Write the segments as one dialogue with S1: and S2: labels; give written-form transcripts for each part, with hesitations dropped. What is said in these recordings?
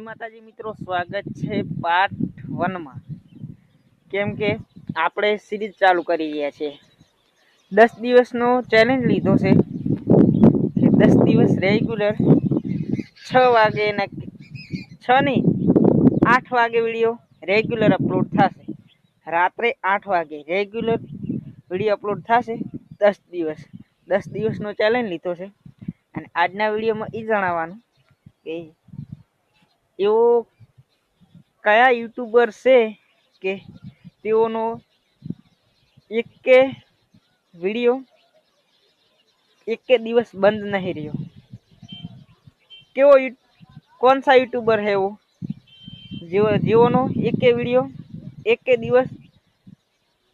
S1: માતાજી મિત્રો, સ્વાગત છે પાર્ટ 1 માં। કેમ કે આપણે સિરીઝ ચાલુ કરી રહ્યા છીએ। 10 દિવસનો ચેલેન્જ લીધો છે કે 10 દિવસ રેગ્યુલર 6 વાગે ને 6 નહીં 8 વાગે વિડીયો રેગ્યુલર અપલોડ થશે। રાત્રે 8 વાગે રેગ્યુલર વિડીયો અપલોડ થશે। 10 દિવસનો ચેલેન્જ લીધો છે અને આજના વિડીયોમાં એ જણાવવાનું કે એવો કયા યુટ્યુબર છે કે તેઓનો એક કે વિડીયો એક કે દિવસ બંધ નહીં રહ્યો। કેવો कौन सा यूट्यूबर है वो જેઓનો એક કે વિડીયો એક કે દિવસ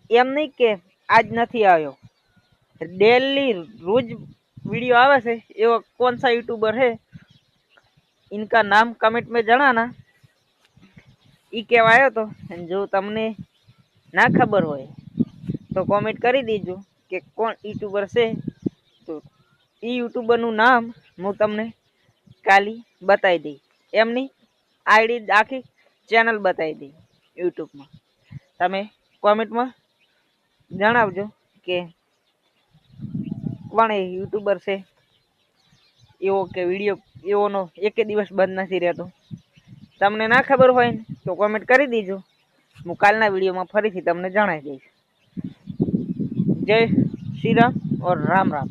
S1: એમ નહીં કે આજ નથી આવ્યો, डेली रोज वीडियो आवे से। एवो कौन सा यूट्यूबर है, इनका नाम कमेंट में जणाना। ई कहेवायो तो जो तमने ना खबर होय तो कमेंट करी दीजो कि कौन यूट्यूबर से। तो ई यूट्यूबर नु नाम हूँ तमने काली बताई दी। एमनी आईडी आखी चेनल बताई दी यूट्यूब में। तमे कमेंट में जणावजो कि कोण यूट्यूबर से एवो के विडियो एवोनो एक दिवस बंद नहीं रहतो। तमने ना खबर होय तो कमेंट करी दीजो, हूँ कालना विडियो में फरीथी तमने जणावी दईश। जय श्री राम और राम राम।